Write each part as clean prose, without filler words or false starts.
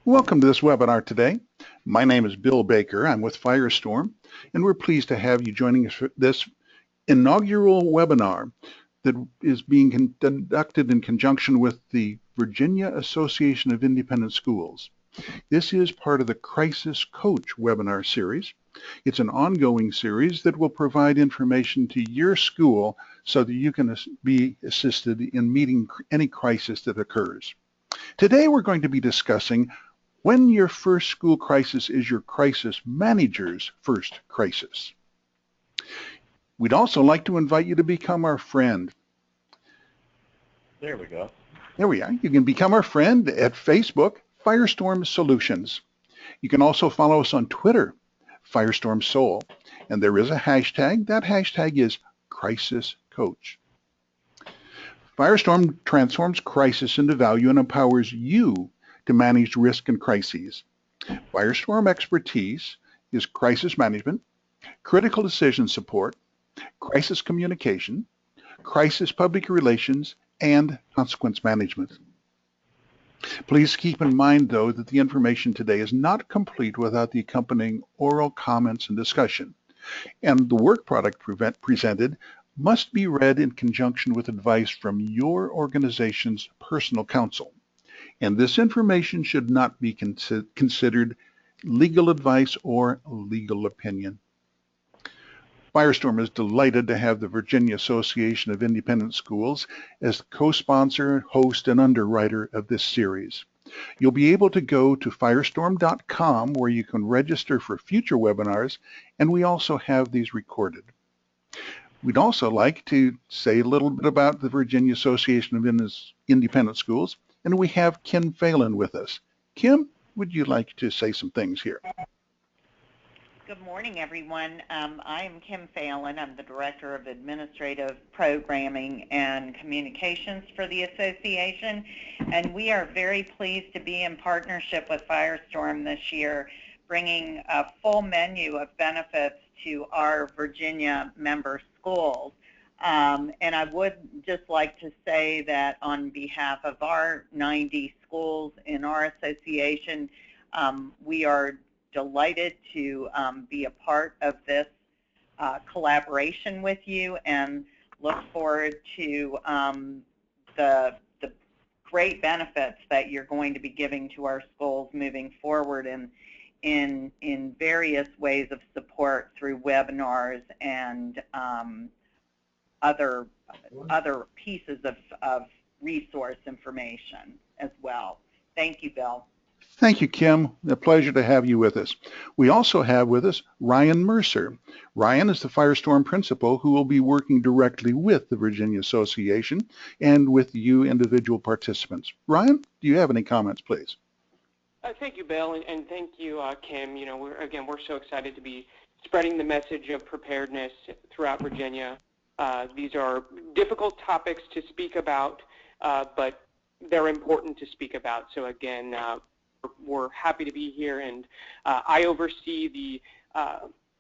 Welcome to this webinar today. My name is Bill Baker. I'm with Firestorm, and we're pleased to have you joining us for this inaugural webinar that is being conducted in conjunction with the Virginia Association of Independent Schools. This is part of the Crisis Coach webinar series. It's an ongoing series that will provide information to your school so that you can be assisted in meeting any crisis that occurs. Today we're going to be discussing when your first school crisis is your crisis manager's first crisis. We'd also like to invite you to become our friend. There we go. There we are. You can become our friend at Facebook, Firestorm Solutions. You can also follow us on Twitter, Firestorm Soul, and there is a hashtag. That hashtag is Crisis Coach. Firestorm transforms crisis into value and empowers you to manage risk and crises. Firestorm expertise is crisis management, critical decision support, crisis communication, crisis public relations, and consequence management. Please keep in mind, though, that the information today is not complete without the accompanying oral comments and discussion, and the work product presented must be read in conjunction with advice from your organization's personal counsel. And this information should not be considered legal advice or legal opinion. Firestorm is delighted to have the Virginia Association of Independent Schools as the co-sponsor, host, and underwriter of this series. You'll be able to go to firestorm.com where you can register for future webinars, and we also have these recorded. We'd also like to say a little bit about the Virginia Association of Independent Schools, and we have Kim Phelan with us. Kim, would you like to say some things here? Good morning, everyone. I am Kim Phelan. I'm the Director of Administrative Programming and Communications for the Association, and we are very pleased to be in partnership with Firestorm this year, bringing a full menu of benefits to our Virginia member schools. And I would just like to say that on behalf of our 90 schools in our association, we are delighted to be a part of this collaboration with you and look forward to the great benefits that you're going to be giving to our schools moving forward in various ways of support through webinars and other pieces of resource information as well. Thank you, Bill. Thank you, Kim. A pleasure to have you with us. We also have with us Ryan Mercer. Ryan is the Firestorm principal who will be working directly with the Virginia Association and with you individual participants. Ryan, do you have any comments, please? Thank you, Bill, and thank you, Kim. You know, we're so excited to be spreading the message of preparedness throughout Virginia. These are difficult topics to speak about, but they're important to speak about. So again, we're happy to be here, and I oversee the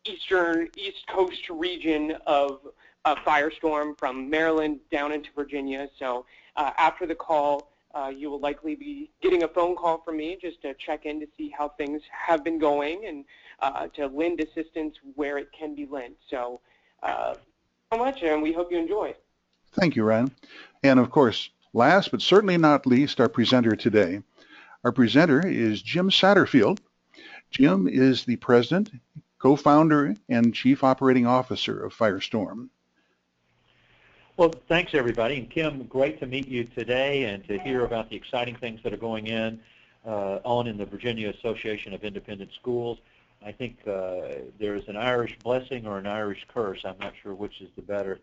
East Coast region of Firestorm from Maryland down into Virginia. So after the call, you will likely be getting a phone call from me just to check in to see how things have been going and to lend assistance where it can be lent. So so much, and we hope you enjoy. Thank you, Ryan. And of course, last but certainly not least, our presenter today. Our presenter is Jim Satterfield. Jim is the president, co-founder, and chief operating officer of Firestorm. Well, thanks, everybody. And Kim, great to meet you today and to hear about the exciting things that are going on in the Virginia Association of Independent Schools. I think there's an Irish blessing or an Irish curse, I'm not sure which is the better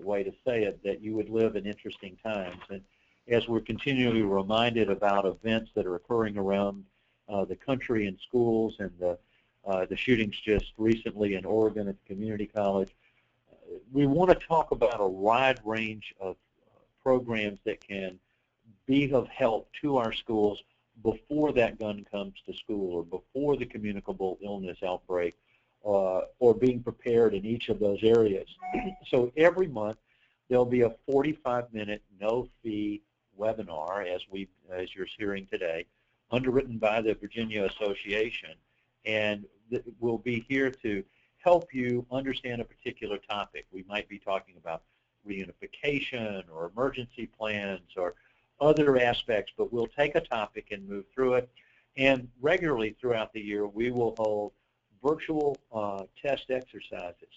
way to say it, that you would live in interesting times. And as we're continually reminded about events that are occurring around the country and schools and the shootings just recently in Oregon at the community college, we want to talk about a wide range of programs that can be of help to our schools before that gun comes to school or before the communicable illness outbreak, or being prepared in each of those areas. So every month there'll be a 45-minute no-fee webinar, as you're hearing today, underwritten by the Virginia Association, and we'll be here to help you understand a particular topic. We might be talking about reunification or emergency plans or other aspects, but we'll take a topic and move through it. And regularly throughout the year, we will hold virtual test exercises.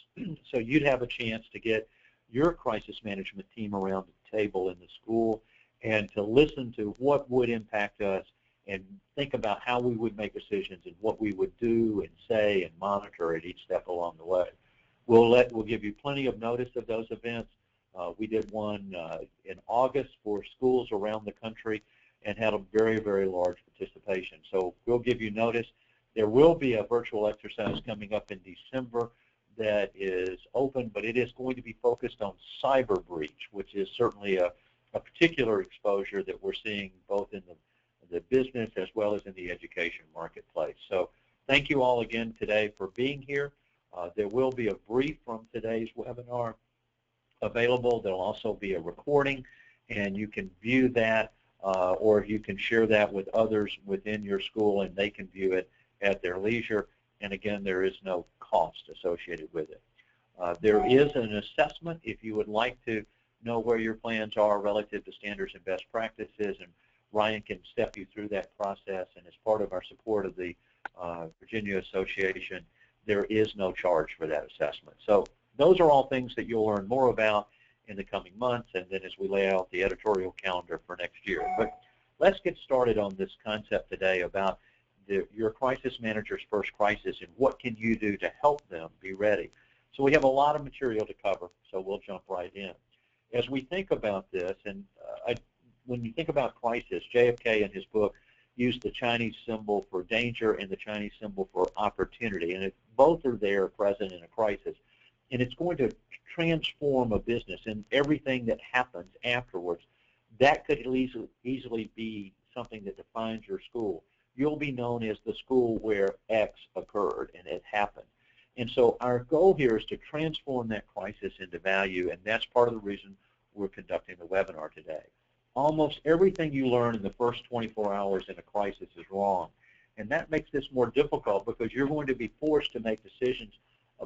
So you'd have a chance to get your crisis management team around the table in the school and to listen to what would impact us and think about how we would make decisions and what we would do and say and monitor at each step along the way. We'll give you plenty of notice of those events. We did one in August for schools around the country and had a very, very large participation. So we'll give you notice. There will be a virtual exercise coming up in December that is open, but it is going to be focused on cyber breach, which is certainly a particular exposure that we're seeing both in the business as well as in the education marketplace. So thank you all again today for being here. There will be a brief from today's webinar available. There'll also be a recording, and you can view that or you can share that with others within your school, and they can view it at their leisure. And again, there is no cost associated with it. There is an assessment if you would like to know where your plans are relative to standards and best practices, and Ryan can step you through that process. And as part of our support of the Virginia Association, there is no charge for that assessment. So those are all things that you'll learn more about in the coming months, and then as we lay out the editorial calendar for next year. But let's get started on this concept today about your crisis manager's first crisis and what can you do to help them be ready. So we have a lot of material to cover, so we'll jump right in. As we think about this, and when you think about crisis, JFK in his book used the Chinese symbol for danger and the Chinese symbol for opportunity, and both are there present in a crisis. And it's going to transform a business, and everything that happens afterwards, that could easily be something that defines your school. You'll be known as the school where X occurred and it happened. And so our goal here is to transform that crisis into value, and that's part of the reason we're conducting the webinar today. Almost everything you learn in the first 24 hours in a crisis is wrong, and that makes this more difficult because you're going to be forced to make decisions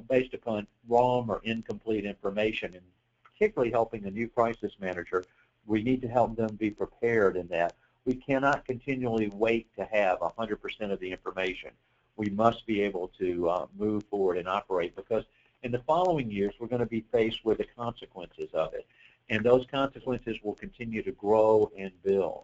based upon wrong or incomplete information, and particularly helping a new crisis manager, we need to help them be prepared in that. We cannot continually wait to have 100% of the information. We must be able to move forward and operate, because in the following years we're going to be faced with the consequences of it, and those consequences will continue to grow and build.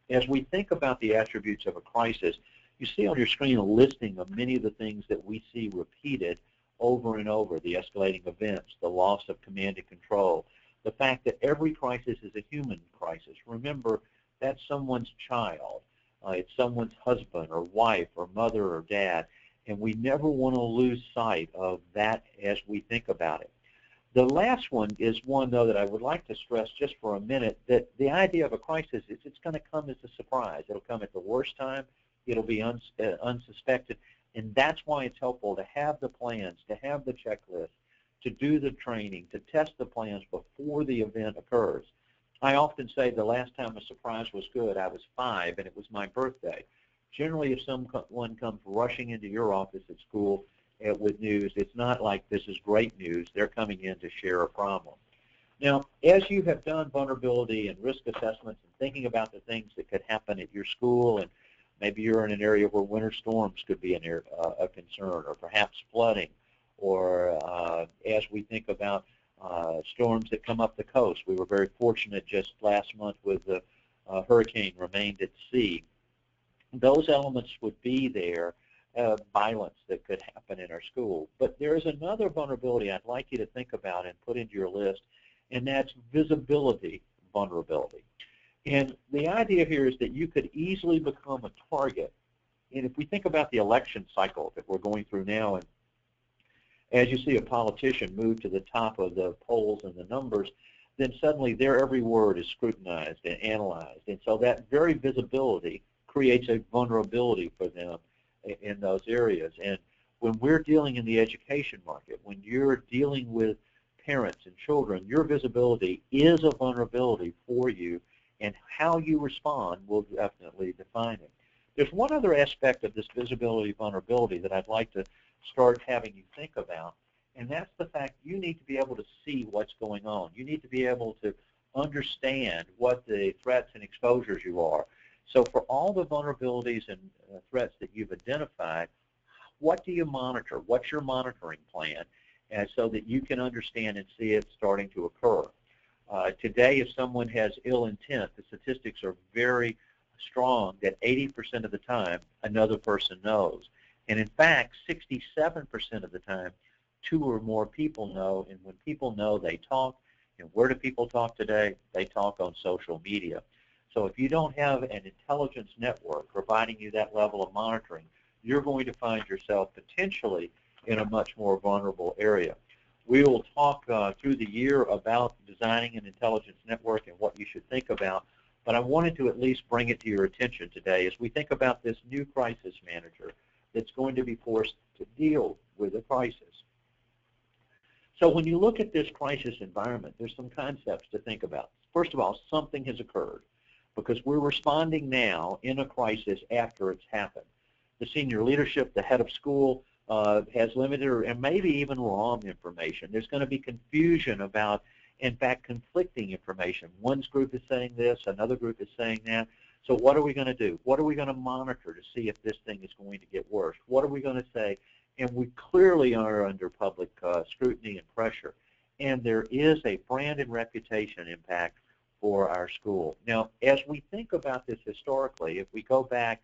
As we think about the attributes of a crisis, you see on your screen a listing of many of the things that we see repeated over and over: the escalating events, the loss of command and control, the fact that every crisis is a human crisis. Remember, that's someone's child. It's someone's husband or wife or mother or dad, and we never want to lose sight of that as we think about it. The last one is one, though, that I would like to stress just for a minute, that the idea of a crisis is it's going to come as a surprise. It'll come at the worst time. It'll be unsuspected, and that's why it's helpful to have the plans, to have the checklist, to do the training, to test the plans before the event occurs. I often say the last time a surprise was good, I was 5, and it was my birthday. Generally, if someone comes rushing into your office at school with news, it's not like this is great news. They're coming in to share a problem. Now, as you have done vulnerability and risk assessments and thinking about the things that could happen at your school, and maybe you're in an area where winter storms could be a concern, or perhaps flooding, or as we think about storms that come up the coast. We were very fortunate just last month with the hurricane remained at sea. Those elements would be there, violence that could happen in our school. But there is another vulnerability I'd like you to think about and put into your list, and that's visibility vulnerability. And the idea here is that you could easily become a target. And if we think about the election cycle that we're going through now, and as you see a politician move to the top of the polls and the numbers, then suddenly their every word is scrutinized and analyzed. And so that very visibility creates a vulnerability for them in those areas. And when we're dealing in the education market, when you're dealing with parents and children, your visibility is a vulnerability for you, and how you respond will definitely define it. There's one other aspect of this visibility vulnerability that I'd like to start having you think about, and that's the fact you need to be able to see what's going on. You need to be able to understand what the threats and exposures you are. So for all the vulnerabilities and threats that you've identified, what do you monitor? What's your monitoring plan? And so that you can understand and see it starting to occur. Today, if someone has ill intent, the statistics are very strong that 80% of the time another person knows. And in fact, 67% of the time, 2 or more people know, and when people know, they talk. And where do people talk today? They talk on social media. So if you don't have an intelligence network providing you that level of monitoring, you're going to find yourself potentially in a much more vulnerable area. We will talk through the year about designing an intelligence network and what you should think about, but I wanted to at least bring it to your attention today as we think about this new crisis manager that's going to be forced to deal with a crisis. So when you look at this crisis environment, there's some concepts to think about. First of all, something has occurred because we're responding now in a crisis after it's happened. The senior leadership, the head of school, has limited and maybe even wrong information. There's going to be confusion about, in fact, conflicting information. One group is saying this, another group is saying that. So what are we going to do? What are we going to monitor to see if this thing is going to get worse? What are we going to say? And we clearly are under public scrutiny and pressure. And there is a brand and reputation impact for our school. Now, as we think about this historically, if we go back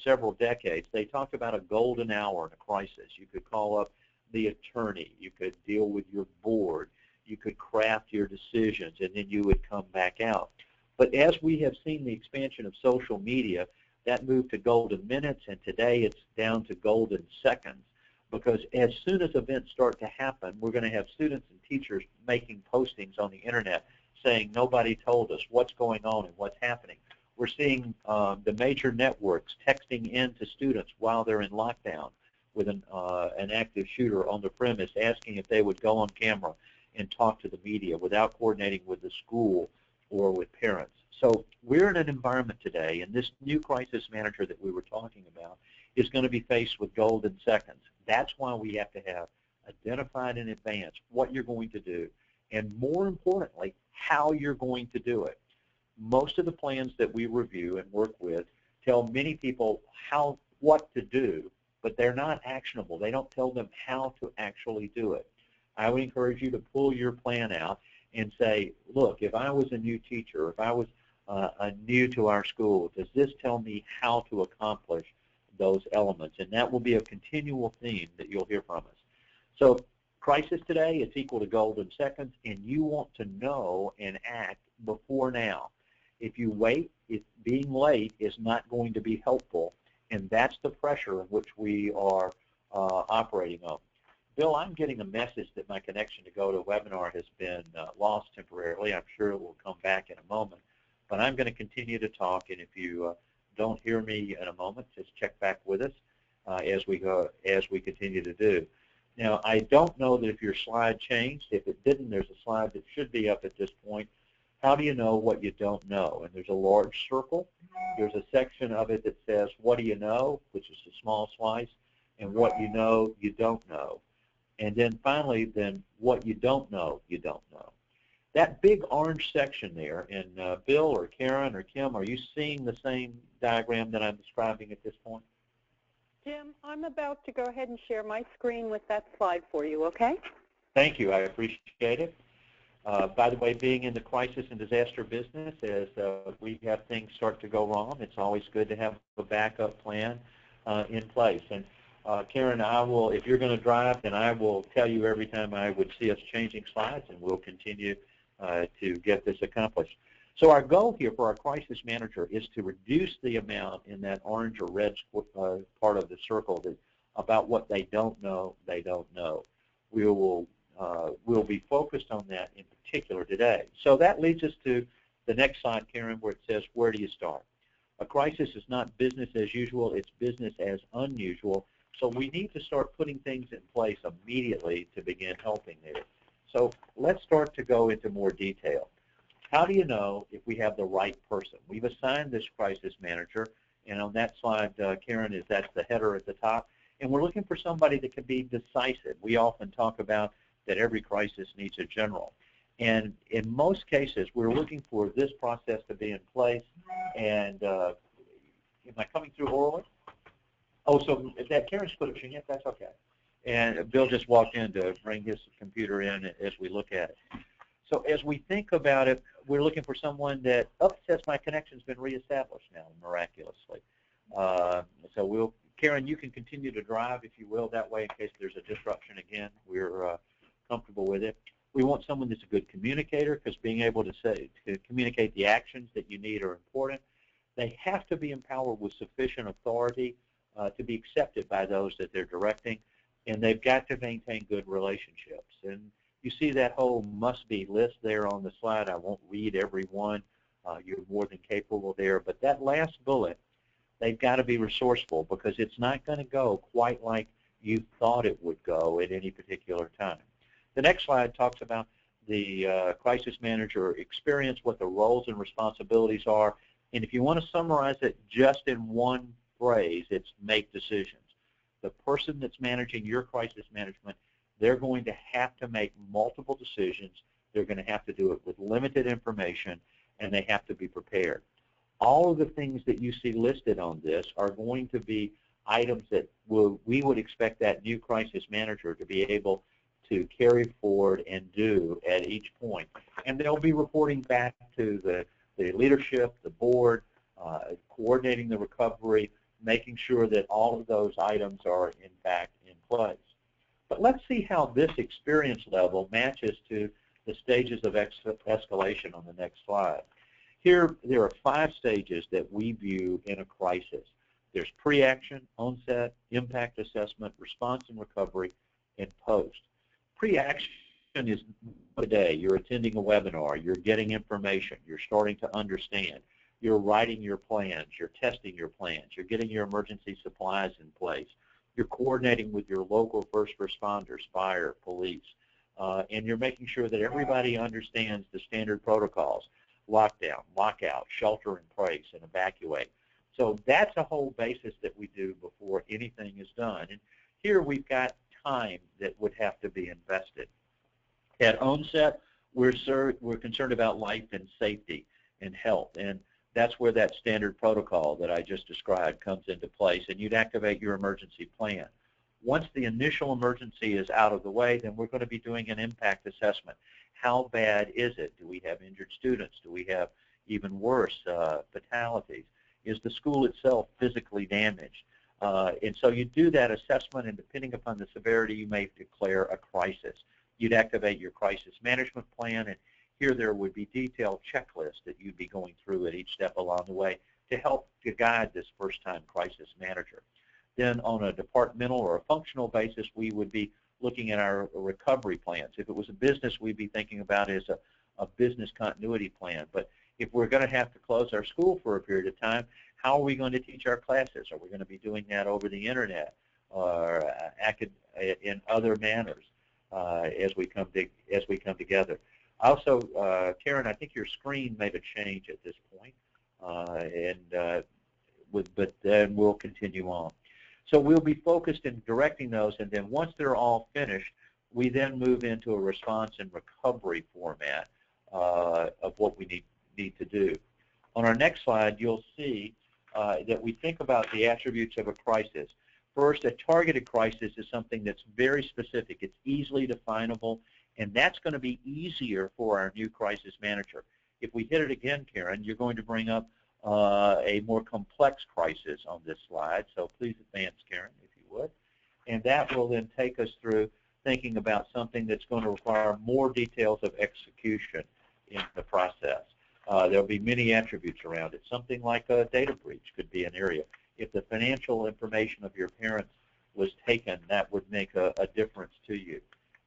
several decades, they talked about a golden hour in a crisis. You could call up the attorney. You could deal with your board. You could craft your decisions, and then you would come back out. But as we have seen the expansion of social media, that moved to golden minutes, and today it's down to golden seconds. Because as soon as events start to happen, we're going to have students and teachers making postings on the internet saying nobody told us what's going on and what's happening. We're seeing the major networks texting in to students while they're in lockdown with an active shooter on the premise asking if they would go on camera and talk to the media without coordinating with the school or with parents. So we're in an environment today, and this new crisis manager that we were talking about is going to be faced with golden seconds. That's why we have to have identified in advance what you're going to do, and more importantly, how you're going to do it. Most of the plans that we review and work with tell many people what to do, but they're not actionable. They don't tell them how to actually do it. I would encourage you to pull your plan out and say, look, if I was a new teacher, if I was new to our school, does this tell me how to accomplish those elements? And that will be a continual theme that you'll hear from us. So crisis today, it's equal to golden seconds, and you want to know and act before now. If you wait, being late is not going to be helpful, and that's the pressure in which we are operating on. Bill, I'm getting a message that my connection to GoToWebinar has been lost temporarily. I'm sure it will come back in a moment, but I'm going to continue to talk, and if you don't hear me in a moment, just check back with us as we continue to do. Now, I don't know that if your slide changed. If it didn't, there's a slide that should be up at this point. How do you know what you don't know? And there's a large circle. There's a section of it that says, what do you know, which is a small slice, and what you know, you don't know. And then finally, then what you don't know, you don't know. That big orange section there, and Bill or Karen or Kim, are you seeing the same diagram that I'm describing at this point? Jim, I'm about to go ahead and share my screen with that slide for you, okay? Thank you. I appreciate it. By the way, being in the crisis and disaster business, as we have things start to go wrong, it's always good to have a backup plan in place. And Karen, I will, if you're going to drive, then I will tell you every time I would see us changing slides, and we'll continue to get this accomplished. So our goal here for our crisis manager is to reduce the amount in that orange or red part of the circle about what they don't know, they don't know. We'll be focused on that in particular today. So that leads us to the next slide, Karen, where it says, where do you start? A crisis is not business as usual, it's business as unusual. So we need to start putting things in place immediately to begin helping there. So let's start to go into more detail. How do you know if we have the right person? We've assigned this crisis manager, And on that slide, Karen, that's the header at the top. And we're looking for somebody that can be decisive. We often talk about that every crisis needs a general. And in most cases, we're looking for this process to be in place. And am I coming through orally? Oh, so that Karen's pushing it, that's okay. And Bill just walked in to bring his computer in as we look at it. So as we think about it, we're looking for someone that, it says my connection's been reestablished now, miraculously. Karen, you can continue to drive, if you will, that way in case there's a disruption again. We're comfortable with it. We want someone that's a good communicator, because being able to communicate the actions that you need are important. They have to be empowered with sufficient authority to be accepted by those that they're directing, and they've got to maintain good relationships. And you see that whole must-be list there on the slide. I won't read every one. You're more than capable there. But that last bullet, they've got to be resourceful, because it's not going to go quite like you thought it would go at any particular time. The next slide talks about the crisis manager experience, what the roles and responsibilities are. And if you want to summarize it just in one phrase, it's make decisions. The person that's managing your crisis management, they're going to have to make multiple decisions. They're going to have to do it with limited information, and they have to be prepared. All of the things that you see listed on this are going to be items that we would expect that new crisis manager to be able to carry forward and do at each point. And they'll be reporting back to the leadership, the board, coordinating the recovery, making sure that all of those items are, in fact, in place. But let's see how this experience level matches to the stages of escalation on the next slide. Here, there are 5 stages that we view in a crisis. There's pre-action, onset, impact assessment, response and recovery, and post. Pre-action is today. You're attending a webinar. You're getting information. You're starting to understand. You're writing your plans. You're testing your plans. You're getting your emergency supplies in place. You're coordinating with your local first responders, fire, police, and you're making sure that everybody understands the standard protocols, lockdown, lockout, shelter in place, and evacuate. So that's a whole basis that we do before anything is done. And here we've got time that would have to be invested. At onset, we're concerned about life and safety and health, and that's where that standard protocol that I just described comes into place, and you'd activate your emergency plan. Once the initial emergency is out of the way, then we're going to be doing an impact assessment. How bad is it? Do we have injured students? Do we have, even worse, fatalities? Is the school itself physically damaged? And so you do that assessment, and depending upon the severity, you may declare a crisis. You'd activate your crisis management plan, and here there would be detailed checklists that you'd be going through at each step along the way to help to guide this first-time crisis manager. Then on a departmental or a functional basis, we would be looking at our recovery plans. If it was a business, we'd be thinking about it as a business continuity plan. But if we're going to have to close our school for a period of time, how are we going to teach our classes? Are we going to be doing that over the internet or in other manners as we come together? Also, Karen, I think your screen made a change at this point, but then we'll continue on. So we'll be focused in directing those, and then once they're all finished, we then move into a response and recovery format of what we need to do. On our next slide, you'll see that we think about the attributes of a crisis. First, a targeted crisis is something that's very specific. It's easily definable, and that's going to be easier for our new crisis manager. If we hit it again, Karen, you're going to bring up a more complex crisis on this slide, so please advance, Karen, if you would. And that will then take us through thinking about something that's going to require more details of execution in the process. There'll be many attributes around it. Something like a data breach could be an area. If the financial information of your parents was taken, that would make a difference to you.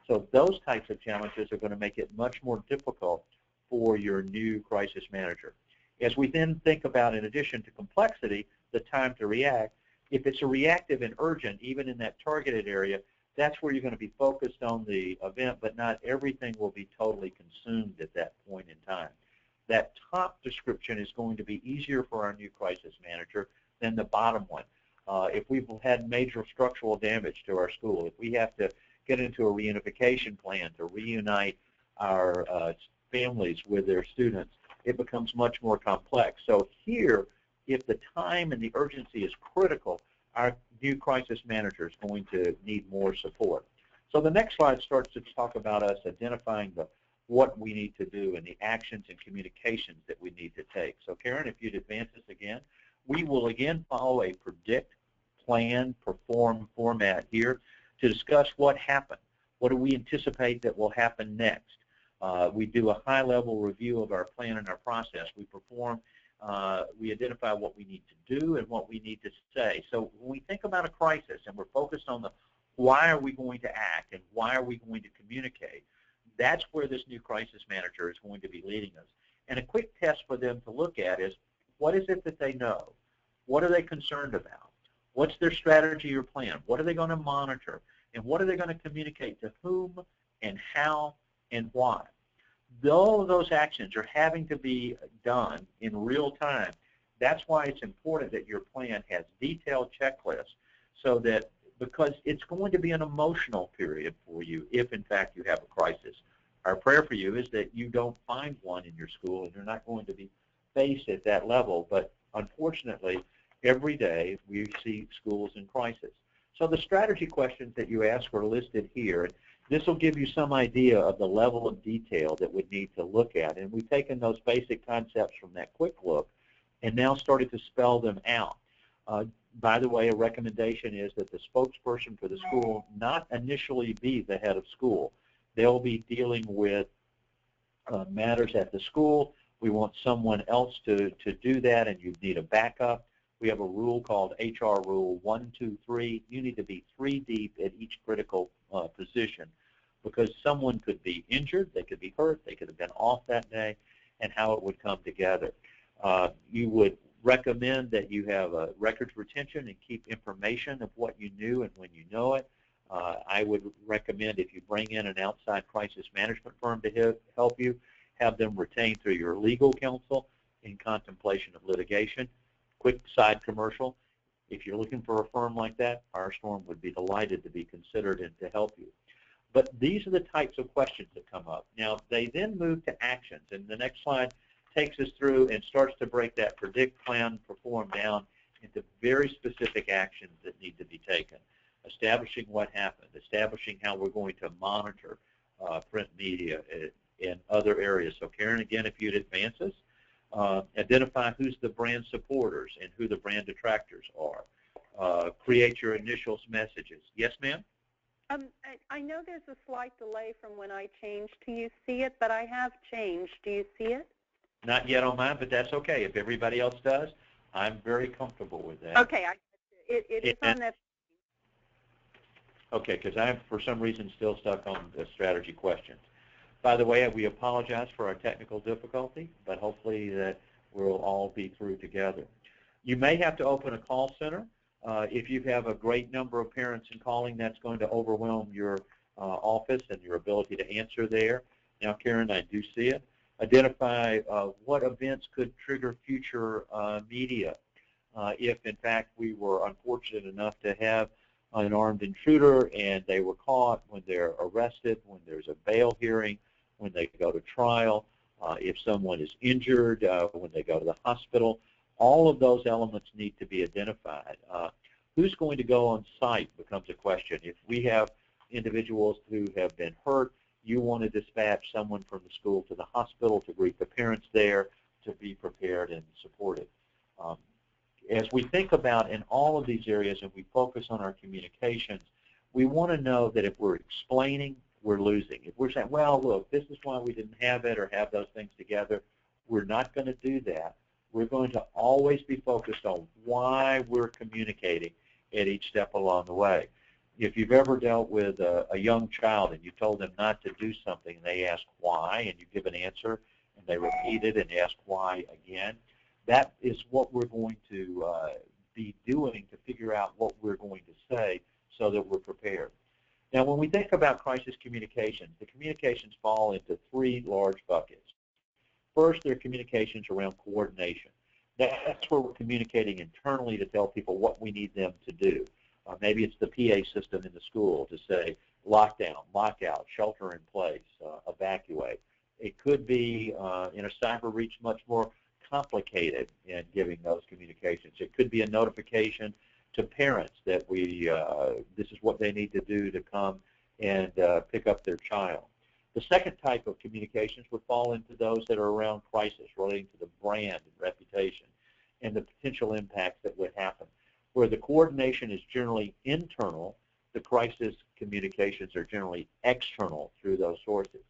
So those types of challenges are going to make it much more difficult for your new crisis manager. As we then think about, in addition to complexity, the time to react, if it's a reactive and urgent, even in that targeted area, that's where you're going to be focused on the event, but not everything will be totally consumed at that point in time. That top description is going to be easier for our new crisis manager than the bottom one. If we've had major structural damage to our school, if we have to get into a reunification plan to reunite our families with their students, it becomes much more complex. So here, if the time and the urgency is critical, our new crisis manager is going to need more support. So the next slide starts to talk about us identifying what we need to do and the actions and communications that we need to take. So Karen, if you'd advance this again, we will again follow a predict, plan, perform format here to discuss what happened. What do we anticipate that will happen next? We do a high-level review of our plan and our process. We perform, we identify what we need to do and what we need to say. So when we think about a crisis and we're focused on the why are we going to act and why are we going to communicate, that's where this new crisis manager is going to be leading us. And a quick test for them to look at is, what is it that they know? What are they concerned about? What's their strategy or plan? What are they going to monitor? And what are they going to communicate to whom and how and why? All of those actions are having to be done in real time. That's why it's important that your plan has detailed checklists, so that, because it's going to be an emotional period for you if in fact you have a crisis. Our prayer for you is that you don't find one in your school and you're not going to be faced at that level, but unfortunately every day we see schools in crisis. So the strategy questions that you ask are listed here. This will give you some idea of the level of detail that we need to look at, and we've taken those basic concepts from that quick look and now started to spell them out. By the way, a recommendation is that the spokesperson for the school not initially be the head of school. They'll be dealing with matters at the school. We want someone else to do that, and you need a backup. We have a rule called HR Rule 123. You need to be 3 deep at each critical position, because someone could be injured, they could be hurt, they could have been off that day, and how it would come together. You would recommend that you have a records retention and keep information of what you knew and when you know it. I would recommend, if you bring in an outside crisis management firm to help you, have them retained through your legal counsel in contemplation of litigation. Quick side commercial: if you're looking for a firm like that, Firestorm would be delighted to be considered and to help you. But these are the types of questions that come up. Now, they then move to actions, and the next slide takes us through and starts to break that predict, plan, perform down into very specific actions that need to be taken. Establishing what happened, establishing how we're going to monitor print media in other areas. So Karen, again, if you'd advance us, identify who's the brand supporters and who the brand detractors are. Create your initial messages. Yes, ma'am? I know there's a slight delay from when I changed. Do you see it? But I have changed. Do you see it? Not yet on mine, but that's okay. If everybody else does, I'm very comfortable with that. Okay, it is on that. Okay, because I'm, for some reason, still stuck on the strategy questions. By the way, we apologize for our technical difficulty, but hopefully that we'll all be through together. You may have to open a call center. If you have a great number of parents in calling, that's going to overwhelm your office and your ability to answer there. Now, Karen, I do see it. Identify what events could trigger future media. If, in fact, we were unfortunate enough to have an armed intruder and they were caught, when they're arrested, when there's a bail hearing, when they go to trial, if someone is injured, when they go to the hospital, all of those elements need to be identified. Who's going to go on site becomes a question. If we have individuals who have been hurt, you want to dispatch someone from the school to the hospital to greet the parents there, to be prepared and supported. As we think about in all of these areas and we focus on our communications, we want to know that if we're explaining, we're losing. If we're saying, well, look, this is why we didn't have it or have those things together, we're not going to do that. We're going to always be focused on why we're communicating at each step along the way. If you've ever dealt with a young child and you told them not to do something and they ask why, and you give an answer and they repeat it and ask why again, that is what we're going to be doing to figure out what we're going to say so that we're prepared. Now, when we think about crisis communications, the communications fall into 3 large buckets. First, there are communications around coordination. That's where we're communicating internally to tell people what we need them to do. Maybe it's the PA system in the school to say lockdown, lockout, shelter in place, evacuate. It could be in a cyber breach much more complicated in giving those communications. It could be a notification to parents that this is what they need to do to come and pick up their child. The second type of communications would fall into those that are around crisis, relating to the brand and reputation and the potential impacts that would happen. Where the coordination is generally internal, the crisis communications are generally external through those sources.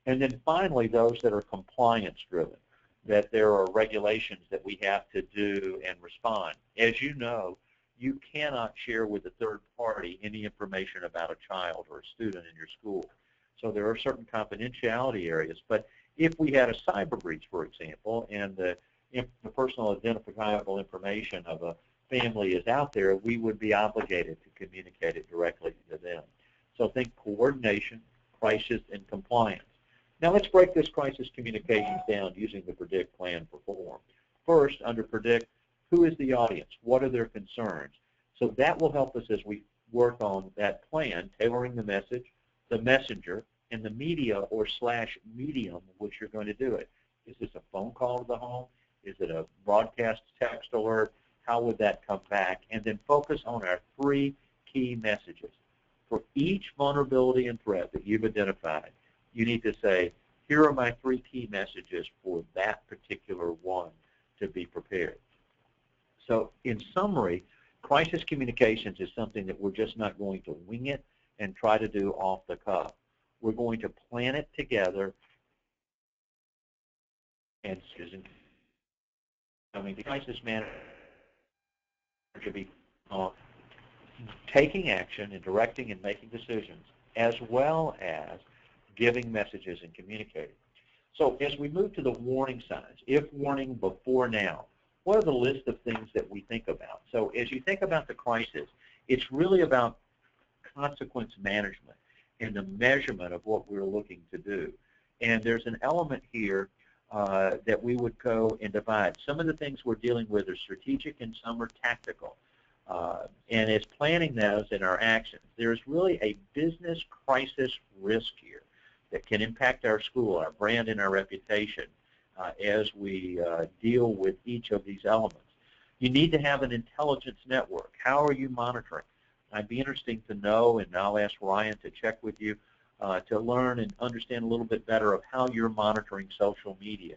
And then finally, those that are compliance-driven, that there are regulations that we have to do and respond. As you know, you cannot share with a third party any information about a child or a student in your school. So there are certain confidentiality areas. But if we had a cyber breach, for example, and the personal identifiable information of a family is out there, we would be obligated to communicate it directly to them. So think coordination, crisis, and compliance. Now let's break this crisis communications down using the predict, plan, perform. First, under predict, who is the audience? What are their concerns? So that will help us as we work on that plan, tailoring the message, the messenger, and the media or / medium which you're going to do it. Is this a phone call to the home? Is it a broadcast text alert? How would that come back? And then focus on our 3 key messages. For each vulnerability and threat that you've identified, you need to say, here are my 3 key messages for that particular one to be prepared. So in summary, crisis communications is something that we're just not going to wing it and try to do off the cuff. We're going to plan it together and the crisis manager should be taking action and directing and making decisions, as well as giving messages and communicating. So as we move to the warning signs, if warning, before now, what are the list of things that we think about? So as you think about the crisis, it's really about consequence management and the measurement of what we're looking to do. And there's an element here that we would go and divide. Some of the things we're dealing with are strategic and some are tactical. And as planning those in our actions, there's really a business crisis risk here that can impact our school, our brand, and our reputation as we deal with each of these elements. You need to have an intelligence network. How are you monitoring? I'd be interesting to know, and I'll ask Ryan to check with you to learn and understand a little bit better of how you're monitoring social media.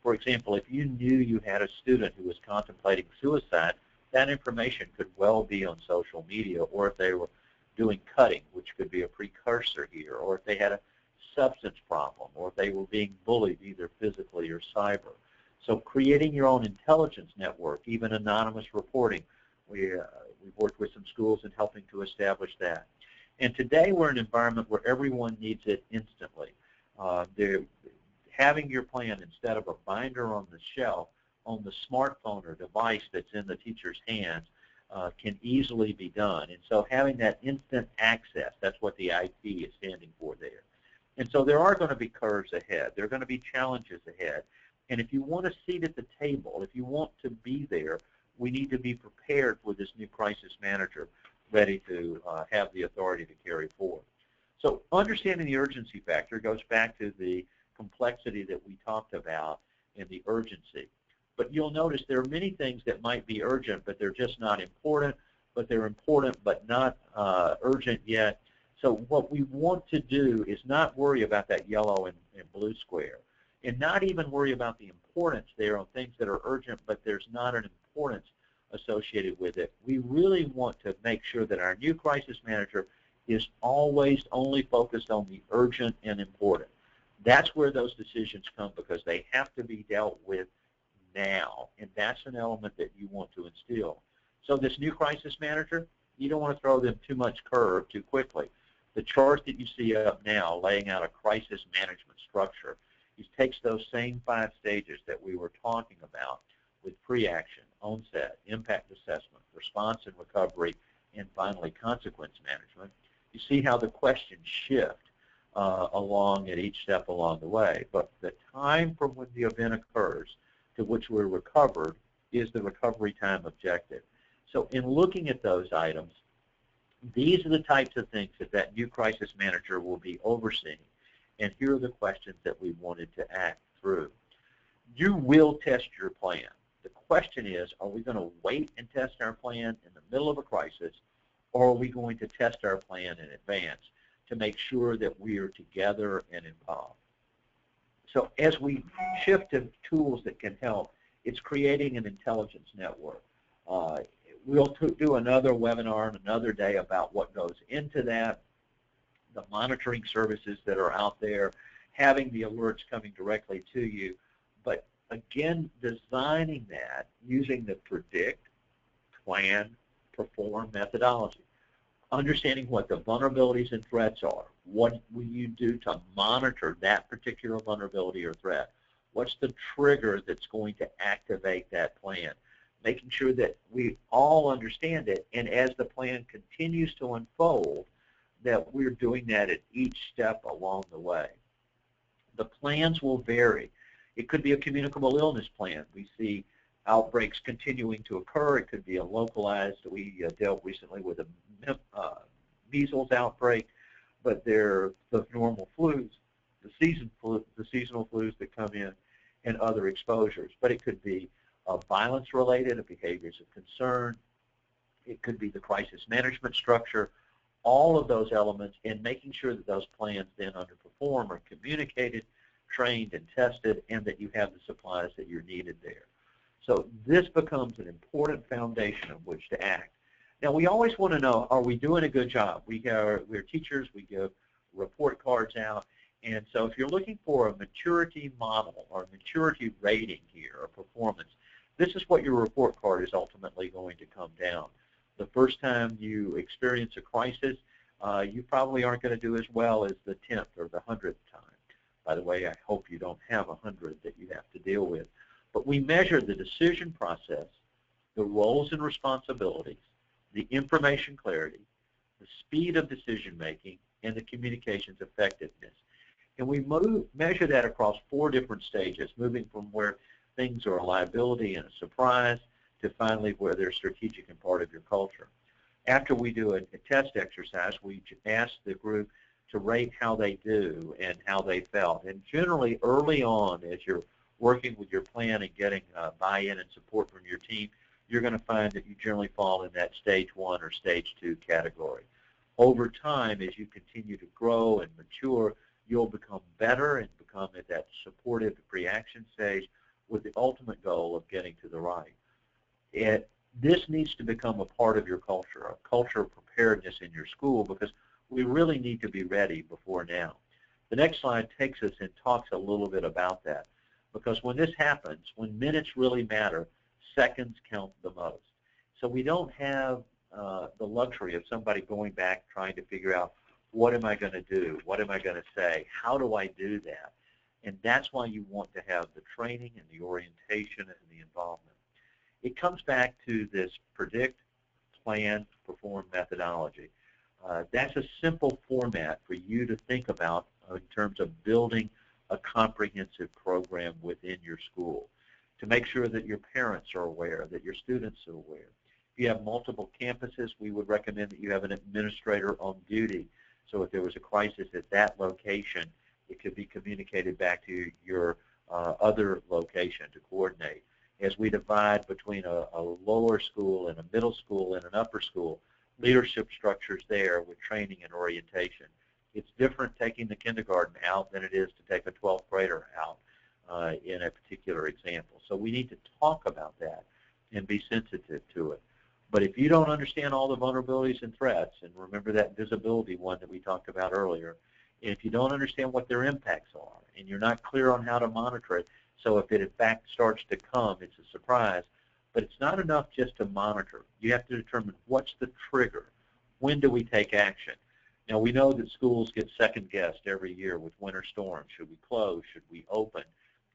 For example, if you knew you had a student who was contemplating suicide, that information could well be on social media, or if they were doing cutting, which could be a precursor here, or if they had a substance problem, or if they were being bullied either physically or cyber. So creating your own intelligence network, even anonymous reporting, we've worked with some schools in helping to establish that. And today we're in an environment where everyone needs it instantly. Having your plan instead of a binder on the shelf on the smartphone or device that's in the teacher's hands can easily be done. And so having that instant access, that's what the IT is standing for there. And so there are going to be curves ahead. There are going to be challenges ahead. And if you want a seat at the table, if you want to be there, we need to be prepared for this new crisis manager ready to have the authority to carry forward. So understanding the urgency factor goes back to the complexity that we talked about and the urgency. But you'll notice there are many things that might be urgent, but they're just not important, but they're important but not urgent yet. So what we want to do is not worry about that yellow and blue square, and not even worry about the importance there on things that are urgent, but there's not an importance associated with it. We really want to make sure that our new crisis manager is always only focused on the urgent and important. That's where those decisions come, because they have to be dealt with now, and that's an element that you want to instill. So this new crisis manager, you don't want to throw them too much curve too quickly. The chart that you see up now, laying out a crisis management structure, takes those same 5 stages that we were talking about with pre-action, onset, impact assessment, response and recovery, and finally consequence management. You see how the questions shift along at each step along the way. But the time from when the event occurs to which we're recovered is the recovery time objective. So in looking at those items, these are the types of things that new crisis manager will be overseeing. And here are the questions that we wanted to act through. You will test your plan. The question is, are we going to wait and test our plan in the middle of a crisis, or are we going to test our plan in advance to make sure that we are together and involved? So as we shift to tools that can help, it's creating an intelligence network. We'll do another webinar and another day about what goes into that, the monitoring services that are out there, having the alerts coming directly to you. But again, designing that using the predict, plan, perform methodology. Understanding what the vulnerabilities and threats are. What will you do to monitor that particular vulnerability or threat? What's the trigger that's going to activate that plan? Making sure that we all understand it, and as the plan continues to unfold, that we're doing that at each step along the way. The plans will vary. It could be a communicable illness plan. We see outbreaks continuing to occur. It could be a localized. We dealt recently with a measles outbreak, but they're the normal flus, the seasonal flus that come in, and other exposures. But it could be violence-related, behaviors of concern. It could be the crisis management structure. All of those elements, and making sure that those plans then underperform are communicated, trained, and tested, and that you have the supplies that you're needed there. So this becomes an important foundation on which to act. Now, we always want to know, are we doing a good job? We're teachers, we give report cards out, and so if you're looking for a maturity model or a maturity rating here or performance, this is what your report card is ultimately going to come down. The first time you experience a crisis, you probably aren't going to do as well as the 10th or the 100th time. By the way, I hope you don't have 100 that you have to deal with. But we measure the decision process, the roles and responsibilities, the information clarity, the speed of decision making, and the communications effectiveness. And we measure that across 4 different stages, moving from where things are a liability and a surprise to finally where they're strategic and part of your culture. After we do a test exercise, we ask the group to rate how they do and how they felt. And generally, early on, as you're working with your plan and getting buy-in and support from your team, you're going to find that you generally fall in that stage 1 or stage 2 category. Over time, as you continue to grow and mature, you'll become better and become at that supportive pre-action stage with the ultimate goal of getting to the right. This needs to become a part of your culture, a culture of preparedness in your school, because we really need to be ready before now. The next slide takes us and talks a little bit about that, because when this happens, when minutes really matter, seconds count the most. So we don't have the luxury of somebody going back trying to figure out, what am I going to do? What am I going to say? How do I do that? And that's why you want to have the training and the orientation and the involvement. It comes back to this predict, plan, perform methodology. That's a simple format for you to think about in terms of building a comprehensive program within your school, to make sure that your parents are aware, that your students are aware. If you have multiple campuses, we would recommend that you have an administrator on duty. So if there was a crisis at that location, it could be communicated back to your other location to coordinate. As we divide between a lower school and a middle school and an upper school, leadership structures there with training and orientation. It's different taking the kindergarten out than it is to take a 12th grader out in a particular example. So we need to talk about that and be sensitive to it. But if you don't understand all the vulnerabilities and threats, and remember that visibility one that we talked about earlier, if you don't understand what their impacts are and you're not clear on how to monitor it, so if it in fact starts to come, it's a surprise. But it's not enough just to monitor. You have to determine what's the trigger. When do we take action? Now, we know that schools get second-guessed every year with winter storms. Should we close? Should we open?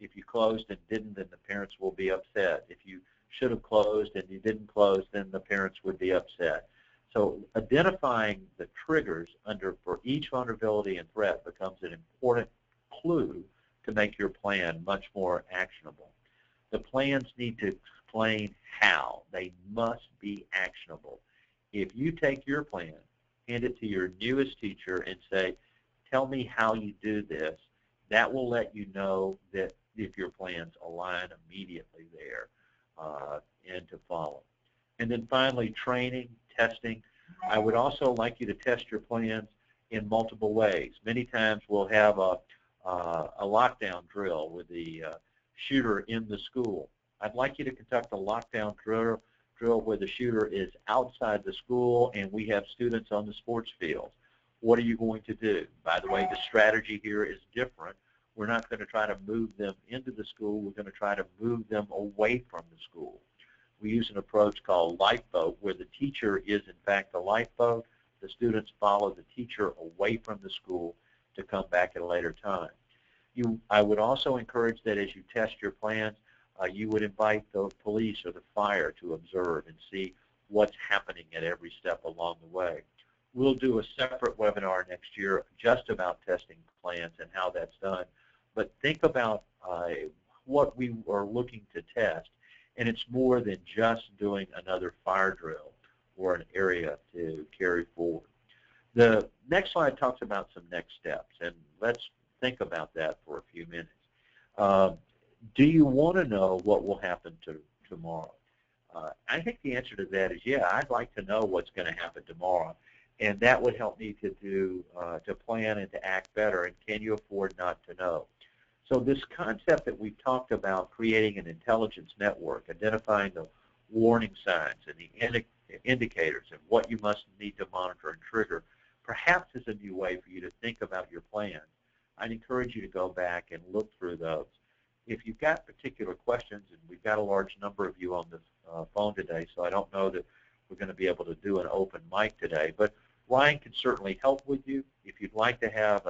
If you closed and didn't, then the parents will be upset. If you should have closed and you didn't close, then the parents would be upset. So identifying the triggers for each vulnerability and threat becomes an important clue to make your plan much more actionable. The plans need to explain how. They must be actionable. If you take your plan, hand it to your newest teacher and say, tell me how you do this, that will let you know that if your plans align immediately there and to follow. And then finally, training, testing. I would also like you to test your plans in multiple ways. Many times we'll have a lockdown drill with the shooter in the school. I'd like you to conduct a lockdown drill where the shooter is outside the school and we have students on the sports field. What are you going to do? By the way, the strategy here is different. We're not going to try to move them into the school. We're going to try to move them away from the school. We use an approach called lifeboat, where the teacher is, in fact, the lifeboat. The students follow the teacher away from the school to come back at a later time. I would also encourage that as you test your plans, you would invite the police or the fire to observe and see what's happening at every step along the way. We'll do a separate webinar next year just about testing plans and how that's done. But think about what we are looking to test, and it's more than just doing another fire drill or an area to carry forward. The next slide talks about some next steps, and let's think about that for a few minutes. Do you want to know what will happen tomorrow? I think the answer to that is, yeah, I'd like to know what's going to happen tomorrow, and that would help me to plan and to act better, and can you afford not to know? So this concept that we've talked about, creating an intelligence network, identifying the warning signs and the indicators and what you must need to monitor and trigger, perhaps is a new way for you to think about your plan. I'd encourage you to go back and look through those. If you've got particular questions, and we've got a large number of you on the phone today, so I don't know that we're going to be able to do an open mic today, but Ryan can certainly help with you. If you'd like to have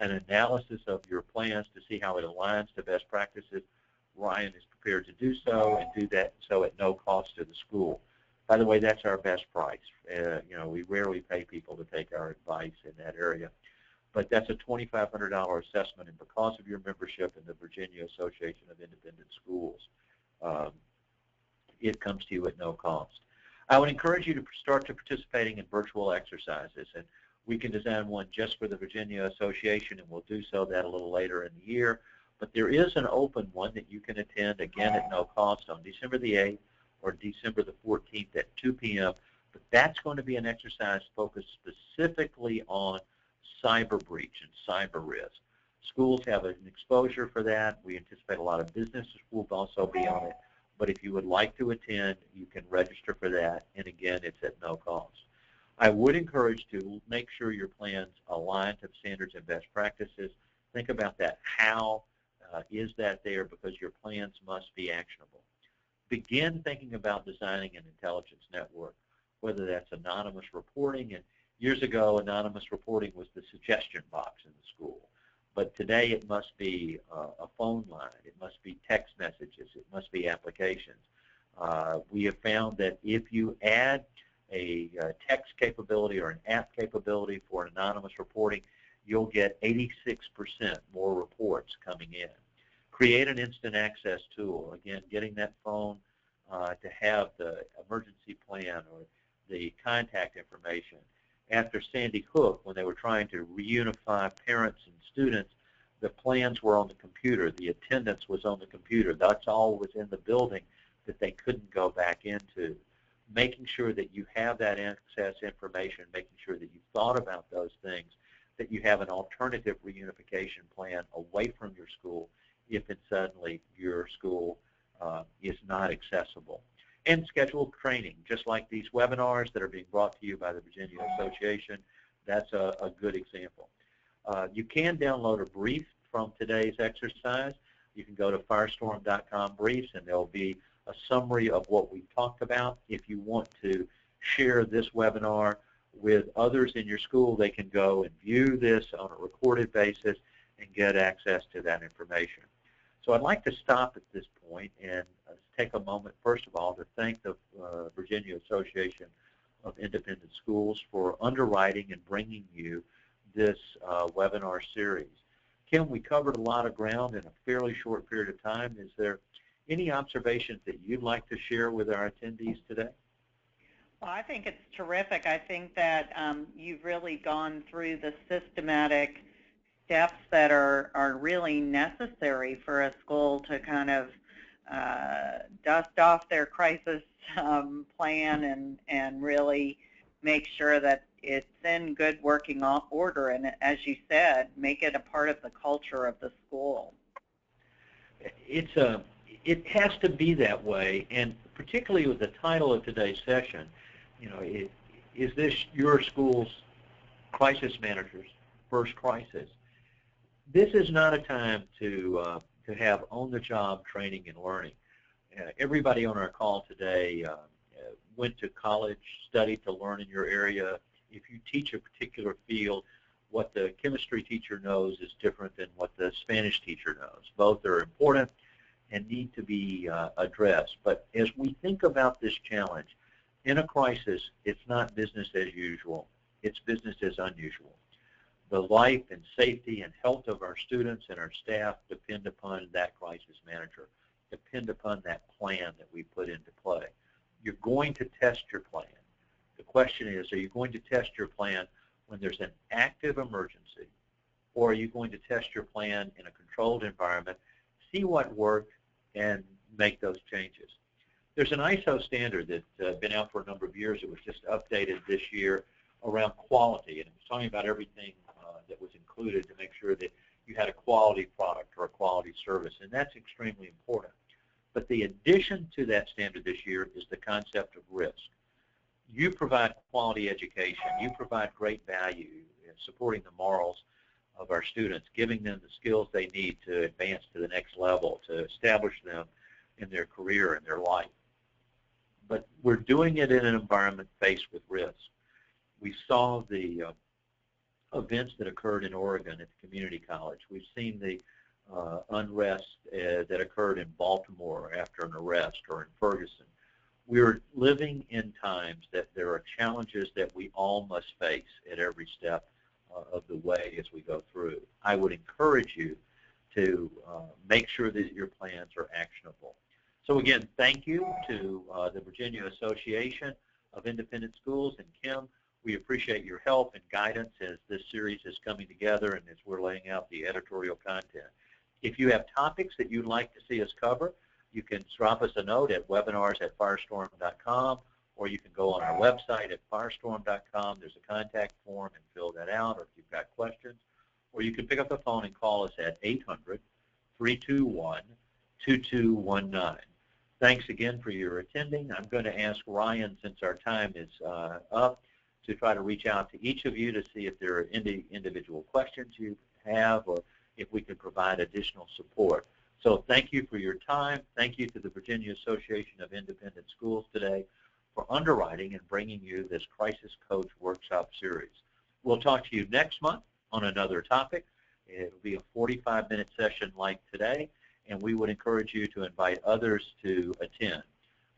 an analysis of your plans to see how it aligns to best practices, Ryan is prepared to do so and do that so at no cost to the school. By the way, that's our best price. We rarely pay people to take our advice in that area. But that's a $2,500 assessment, and because of your membership in the Virginia Association of Independent Schools, it comes to you at no cost. I would encourage you to start to participating in virtual exercises, and we can design one just for the Virginia Association, and we'll do so that a little later in the year. But there is an open one that you can attend, again, at no cost on December the 8th or December the 14th at 2 p.m. But that's going to be an exercise focused specifically on cyber breach and cyber risk. Schools have an exposure for that. We anticipate a lot of businesses will also be on it. But if you would like to attend, you can register for that. And again, it's at no cost. I would encourage to make sure your plans align to standards and best practices. Think about that. How is that there? Because your plans must be actionable. Begin thinking about designing an intelligence network, whether that's anonymous reporting. And years ago, anonymous reporting was the suggestion box in the school. But today it must be a phone line. It must be text messages. It must be applications. We have found that if you add a text capability or an app capability for anonymous reporting, you'll get 86% more reports coming in. Create an instant access tool. Again, getting that phone to have the emergency plan or the contact information. After Sandy Hook, when they were trying to reunify parents and students, the plans were on the computer. The attendance was on the computer. That's all was in the building that they couldn't go back into. Making sure that you have that access information, making sure that you've thought about those things, that you have an alternative reunification plan away from your school if and suddenly your school is not accessible. And schedule training, just like these webinars that are being brought to you by the Virginia Association. That's a good example. You can download a brief from today's exercise. You can go to firestorm.com briefs, and there will be a summary of what we talked about. If you want to share this webinar with others in your school, they can go and view this on a recorded basis and get access to that information. So I'd like to stop at this point and take a moment, first of all, to thank the Virginia Association of Independent Schools for underwriting and bringing you this webinar series. Kim, we covered a lot of ground in a fairly short period of time. Is there Any observations that you'd like to share with our attendees today? Well, I think it's terrific. I think that you've really gone through the systematic steps that are really necessary for a school to kind of dust off their crisis plan and really make sure that it's in good working order, and as you said, make it a part of the culture of the school. It has to be that way, and particularly with the title of today's session, you know, is this your school's crisis manager's first crisis? This is not a time to have on-the-job training and learning. Everybody on our call today went to college, studied to learn in your area. If you teach a particular field, what the chemistry teacher knows is different than what the Spanish teacher knows. Both are important and need to be addressed. But as we think about this challenge, in a crisis, it's not business as usual. It's business as unusual. The life and safety and health of our students and our staff depend upon that crisis manager, depend upon that plan that we put into play. You're going to test your plan. The question is, are you going to test your plan when there's an active emergency, or are you going to test your plan in a controlled environment, see what worked, and make those changes? There's an ISO standard that's been out for a number of years. It was just updated this year around quality, and it was talking about everything that was included to make sure that you had a quality product or a quality service, and that's extremely important. But the addition to that standard this year is the concept of risk. You provide quality education. You provide great value in supporting the morals of our students, giving them the skills they need to advance to the next level, to establish them in their career and their life. But we're doing it in an environment faced with risk. We saw the events that occurred in Oregon at the community college. We've seen the unrest that occurred in Baltimore after an arrest, or in Ferguson. We're living in times that there are challenges that we all must face at every step of the way as we go through. I would encourage you to make sure that your plans are actionable. So again, thank you to the Virginia Association of Independent Schools, and Kim, we appreciate your help and guidance as this series is coming together and as we're laying out the editorial content. If you have topics that you'd like to see us cover, you can drop us a note at webinars@firestorm.com, or you can go on our website at firestorm.com. There's a contact form and fill that out, or if you've got questions. Or you can pick up the phone and call us at 800-321-2219. Thanks again for your attending. I'm going to ask Ryan, since our time is up, to try to reach out to each of you to see if there are individual questions you have, or if we could provide additional support. So thank you for your time. Thank you to the Virginia Association of Independent Schools today for underwriting and bringing you this Crisis Coach Workshop series. We'll talk to you next month on another topic. It will be a 45-minute session like today, and we would encourage you to invite others to attend.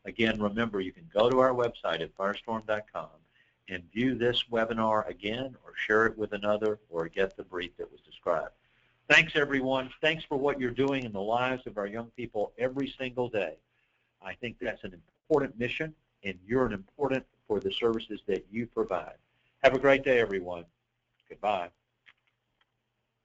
Again, remember, you can go to our website at firestorm.com and view this webinar again, or share it with another, or get the brief that was described. Thanks, everyone. Thanks for what you're doing in the lives of our young people every single day. I think that's an important mission, and you're important for the services that you provide. Have a great day, everyone. Goodbye.